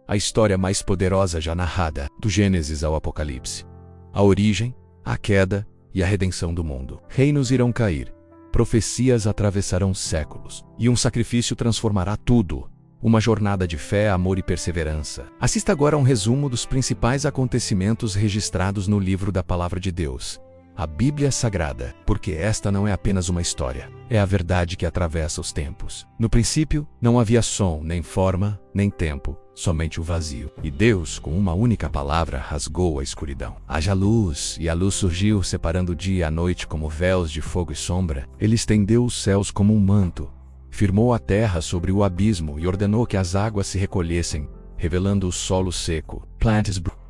a história mais poderosa já narrada, do Gênesis ao Apocalipse. A origem, a queda e a redenção do mundo. Reinos irão cair, profecias atravessarão séculos, e um sacrifício transformará tudo. Uma jornada de fé, amor e perseverança. Assista agora a um resumo dos principais acontecimentos registrados no livro da Palavra de Deus, a Bíblia Sagrada, porque esta não é apenas uma história, é a verdade que atravessa os tempos. No princípio, não havia som, nem forma, nem tempo, somente o vazio. E Deus, com uma única palavra, rasgou a escuridão. Haja luz, e a luz surgiu, separando o dia e a noite como véus de fogo e sombra. Ele estendeu os céus como um manto, firmou a terra sobre o abismo e ordenou que as águas se recolhessem, revelando o solo seco.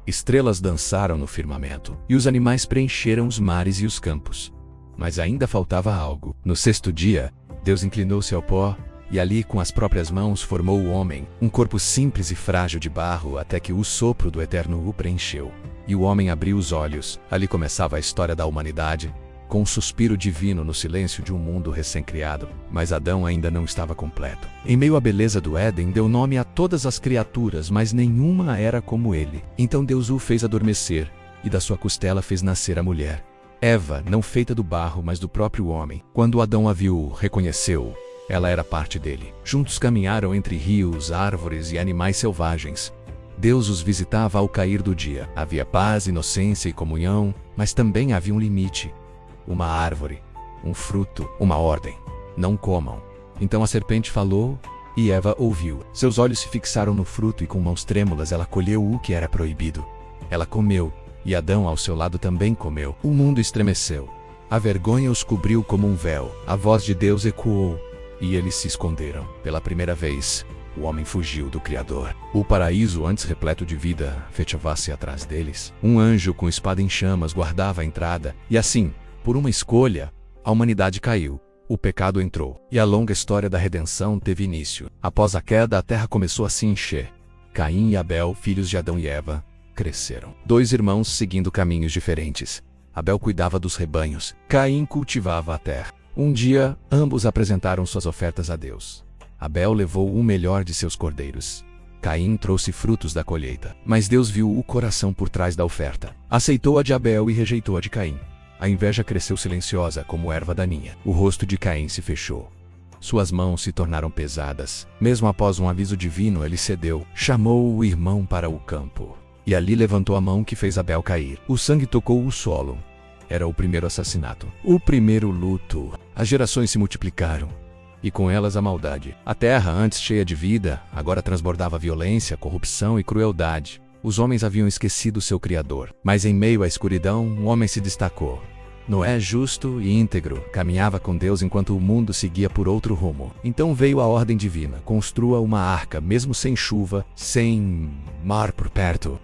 Estrelas dançaram no firmamento, e os animais preencheram os mares e os campos. Mas ainda faltava algo. No sexto dia, Deus inclinou-se ao pó, e ali com as próprias mãos formou o homem, um corpo simples e frágil de barro, até que o sopro do Eterno o preencheu. E o homem abriu os olhos. Ali começava a história da humanidade, com um suspiro divino no silêncio de um mundo recém-criado. Mas Adão ainda não estava completo. Em meio à beleza do Éden, deu nome a todas as criaturas, mas nenhuma era como ele. Então Deus o fez adormecer, e da sua costela fez nascer a mulher. Eva, não feita do barro, mas do próprio homem. Quando Adão a viu, reconheceu. Ela era parte dele. Juntos caminharam entre rios, árvores e animais selvagens. Deus os visitava ao cair do dia. Havia paz, inocência e comunhão, mas também havia um limite. Uma árvore, um fruto, uma ordem. Não comam. Então a serpente falou, e Eva ouviu. Seus olhos se fixaram no fruto e com mãos trêmulas ela colheu o que era proibido. Ela comeu, e Adão ao seu lado também comeu. O mundo estremeceu. A vergonha os cobriu como um véu. A voz de Deus ecoou, e eles se esconderam. Pela primeira vez, o homem fugiu do Criador. O paraíso, antes repleto de vida, fechava-se atrás deles. Um anjo com espada em chamas guardava a entrada, e assim, por uma escolha, a humanidade caiu, o pecado entrou, e a longa história da redenção teve início. Após a queda, a terra começou a se encher. Caim e Abel, filhos de Adão e Eva, cresceram. Dois irmãos seguindo caminhos diferentes. Abel cuidava dos rebanhos, Caim cultivava a terra. Um dia, ambos apresentaram suas ofertas a Deus. Abel levou o melhor de seus cordeiros. Caim trouxe frutos da colheita. Mas Deus viu o coração por trás da oferta. Aceitou a de Abel e rejeitou a de Caim. A inveja cresceu silenciosa como erva daninha. O rosto de Caim se fechou. Suas mãos se tornaram pesadas. Mesmo após um aviso divino, ele cedeu. Chamou o irmão para o campo. E ali levantou a mão que fez Abel cair. O sangue tocou o solo. Era o primeiro assassinato. O primeiro luto. As gerações se multiplicaram. E com elas a maldade. A terra, antes cheia de vida, agora transbordava violência, corrupção e crueldade. Os homens haviam esquecido seu Criador. Mas em meio à escuridão, um homem se destacou. Noé, justo e íntegro, caminhava com Deus enquanto o mundo seguia por outro rumo. Então veio a ordem divina: construa uma arca, mesmo sem chuva, sem mar por perto.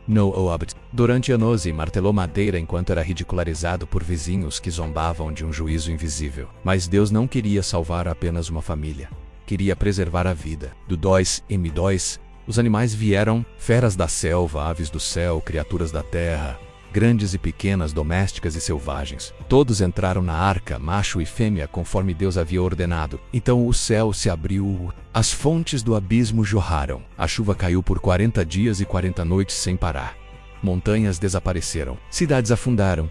Durante anos martelou madeira enquanto era ridicularizado por vizinhos que zombavam de um juízo invisível. Mas Deus não queria salvar apenas uma família. Queria preservar a vida. Do os animais vieram, feras da selva, aves do céu, criaturas da terra, grandes e pequenas, domésticas e selvagens. Todos entraram na arca, macho e fêmea, conforme Deus havia ordenado. Então o céu se abriu, as fontes do abismo jorraram. A chuva caiu por 40 dias e 40 noites sem parar. Montanhas desapareceram, cidades afundaram,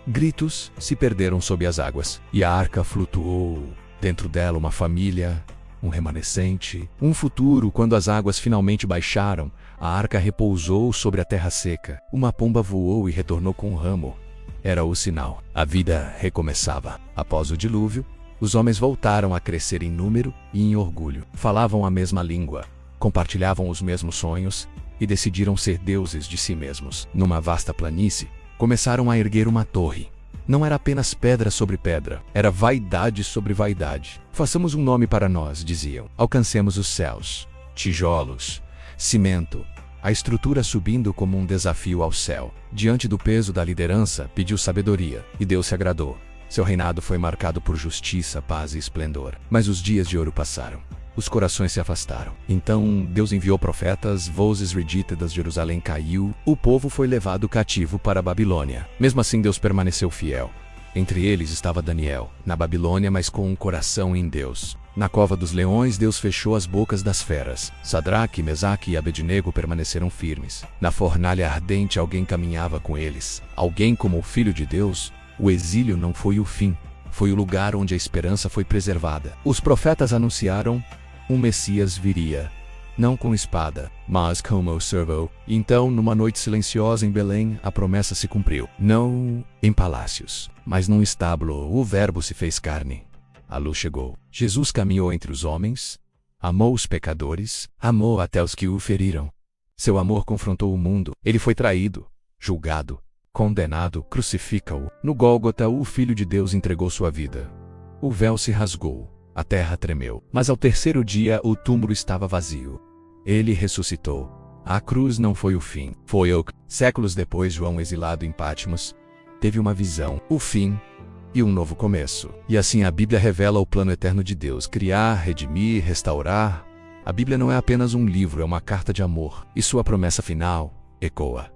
gritos se perderam sob as águas. E a arca flutuou. Dentro dela uma família, um remanescente, um futuro. Quando as águas finalmente baixaram, a arca repousou sobre a terra seca. Uma pomba voou e retornou com um ramo. Era o sinal. A vida recomeçava. Após o dilúvio, os homens voltaram a crescer em número e em orgulho. Falavam a mesma língua, compartilhavam os mesmos sonhos e decidiram ser deuses de si mesmos. Numa vasta planície, começaram a erguer uma torre. Não era apenas pedra sobre pedra, era vaidade sobre vaidade. Façamos um nome para nós, diziam. Alcancemos os céus. Tijolos, cimento, a estrutura subindo como um desafio ao céu. Diante do peso da liderança, pediu sabedoria, e Deus se agradou. Seu reinado foi marcado por justiça, paz e esplendor. Mas os dias de ouro passaram. Os corações se afastaram. Então Deus enviou profetas, vozes redítidas, Jerusalém caiu, o povo foi levado cativo para a Babilônia. Mesmo assim Deus permaneceu fiel. Entre eles estava Daniel, na Babilônia, mas com um coração em Deus. Na cova dos leões, Deus fechou as bocas das feras. Sadraque, Mesaque e Abednego permaneceram firmes. Na fornalha ardente, alguém caminhava com eles. Alguém como o Filho de Deus. O exílio não foi o fim. Foi o lugar onde a esperança foi preservada. Os profetas anunciaram: um Messias viria. Não com espada, mas como servo. Então, numa noite silenciosa em Belém, a promessa se cumpriu. Não em palácios, mas num estábulo, o Verbo se fez carne. A luz chegou. Jesus caminhou entre os homens, amou os pecadores, amou até os que o feriram. Seu amor confrontou o mundo. Ele foi traído, julgado, condenado. Crucifica-o. No Gólgota, o Filho de Deus entregou sua vida. O véu se rasgou, a terra tremeu. Mas ao terceiro dia, o túmulo estava vazio. Ele ressuscitou. A cruz não foi o fim. Foi o... Séculos depois, João, exilado em Patmos, teve uma visão. O fim e um novo começo. E assim a Bíblia revela o plano eterno de Deus: criar, redimir, restaurar. A Bíblia não é apenas um livro, é uma carta de amor. E sua promessa final ecoa: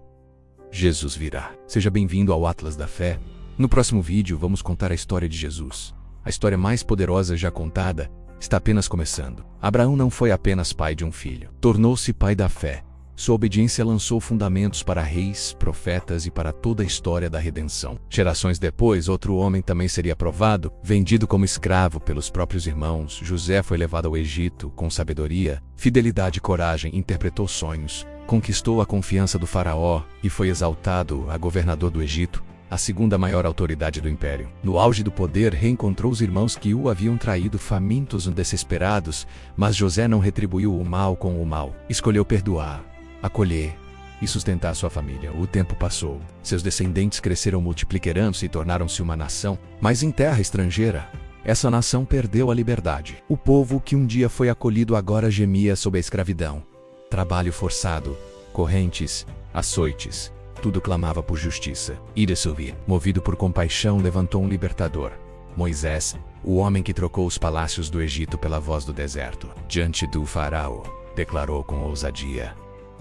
Jesus virá. Seja bem-vindo ao Atlas da Fé. No próximo vídeo vamos contar a história de Jesus. A história mais poderosa já contada está apenas começando. Abraão não foi apenas pai de um filho. Tornou-se pai da fé. Sua obediência lançou fundamentos para reis, profetas e para toda a história da redenção. Gerações depois, outro homem também seria provado, vendido como escravo pelos próprios irmãos. José foi levado ao Egito com sabedoria, fidelidade e coragem, interpretou sonhos, conquistou a confiança do faraó e foi exaltado a governador do Egito, a segunda maior autoridade do império. No auge do poder, reencontrou os irmãos que o haviam traído, famintos e desesperados, mas José não retribuiu o mal com o mal. Escolheu perdoar, acolher e sustentar sua família. O tempo passou. Seus descendentes cresceram, multiplicando-se e tornaram-se uma nação, mas em terra estrangeira. Essa nação perdeu a liberdade. O povo que um dia foi acolhido agora gemia sob a escravidão. Trabalho forçado, correntes, açoites. Tudo clamava por justiça. Ira-se-ouvir. Movido por compaixão, levantou um libertador. Moisés, o homem que trocou os palácios do Egito pela voz do deserto. Diante do faraó, declarou com ousadia: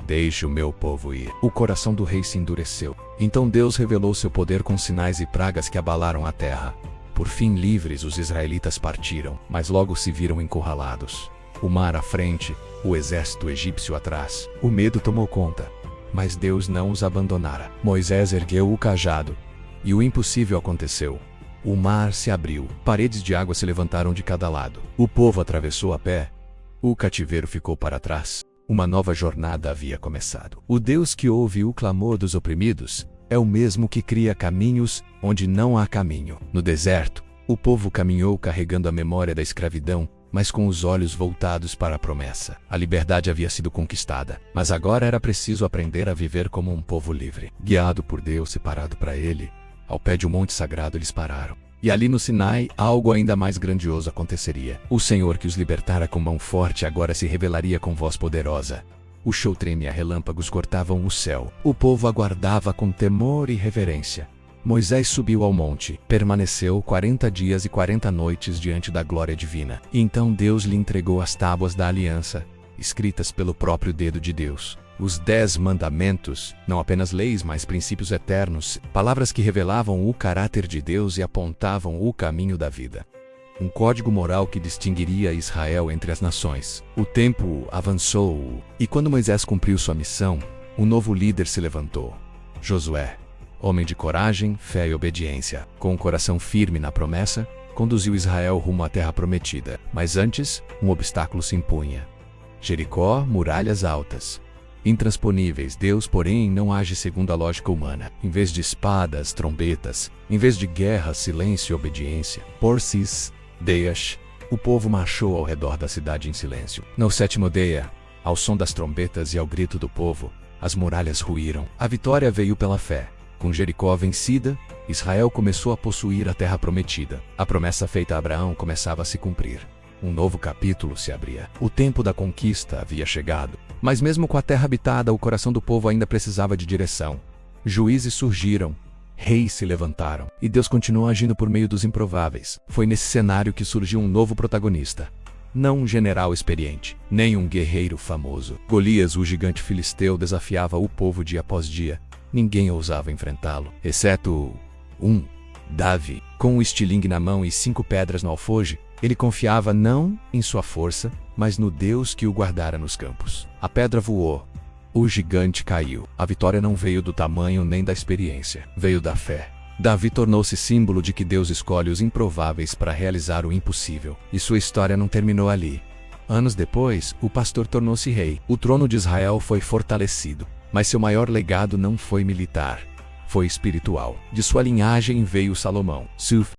deixe o meu povo ir. O coração do rei se endureceu. Então Deus revelou seu poder com sinais e pragas que abalaram a terra. Por fim, livres, os israelitas partiram, mas logo se viram encurralados. O mar à frente, o exército egípcio atrás. O medo tomou conta. Mas Deus não os abandonara. Moisés ergueu o cajado, e o impossível aconteceu. O mar se abriu, paredes de água se levantaram de cada lado. O povo atravessou a pé. O cativeiro ficou para trás. Uma nova jornada havia começado. O Deus que ouve o clamor dos oprimidos é o mesmo que cria caminhos onde não há caminho. No deserto, o povo caminhou carregando a memória da escravidão, mas com os olhos voltados para a promessa. A liberdade havia sido conquistada, mas agora era preciso aprender a viver como um povo livre. Guiado por Deus, separado para Ele, ao pé de um monte sagrado eles pararam. E ali no Sinai, algo ainda mais grandioso aconteceria. O Senhor que os libertara com mão forte agora se revelaria com voz poderosa. O chão tremia, relâmpagos cortavam o céu. O povo aguardava com temor e reverência. Moisés subiu ao monte, permaneceu 40 dias e 40 noites diante da glória divina. E então Deus lhe entregou as tábuas da aliança, escritas pelo próprio dedo de Deus. Os 10 mandamentos, não apenas leis, mas princípios eternos, palavras que revelavam o caráter de Deus e apontavam o caminho da vida. Um código moral que distinguiria Israel entre as nações. O tempo avançou, e quando Moisés cumpriu sua missão, um novo líder se levantou: Josué. Homem de coragem, fé e obediência, com o coração firme na promessa, conduziu Israel rumo à terra prometida. Mas antes, um obstáculo se impunha. Jericó, muralhas altas, intransponíveis. Deus, porém, não age segundo a lógica humana. Em vez de espadas, trombetas, em vez de guerra, silêncio e obediência. Porsis, Deias, o povo marchou ao redor da cidade em silêncio. No 7º dia, ao som das trombetas e ao grito do povo, as muralhas ruíram. A vitória veio pela fé. Com Jericó vencida, Israel começou a possuir a terra prometida. A promessa feita a Abraão começava a se cumprir. Um novo capítulo se abria. O tempo da conquista havia chegado. Mas mesmo com a terra habitada, o coração do povo ainda precisava de direção. Juízes surgiram, reis se levantaram, e Deus continuou agindo por meio dos improváveis. Foi nesse cenário que surgiu um novo protagonista. Não um general experiente, nem um guerreiro famoso. Golias, o gigante filisteu, desafiava o povo dia após dia. Ninguém ousava enfrentá-lo, exceto Davi. Com um estilingue na mão e 5 pedras no alfoge, Ele confiava não em sua força, mas no Deus que o guardara nos campos. A pedra voou. O gigante caiu. A vitória não veio do tamanho nem da experiência. Veio da fé. Davi tornou-se símbolo de que Deus escolhe os improváveis para realizar o impossível. E sua história não terminou ali. Anos depois, o pastor tornou-se rei. O trono de Israel foi fortalecido. Mas seu maior legado não foi militar. Foi espiritual. De sua linhagem veio Salomão.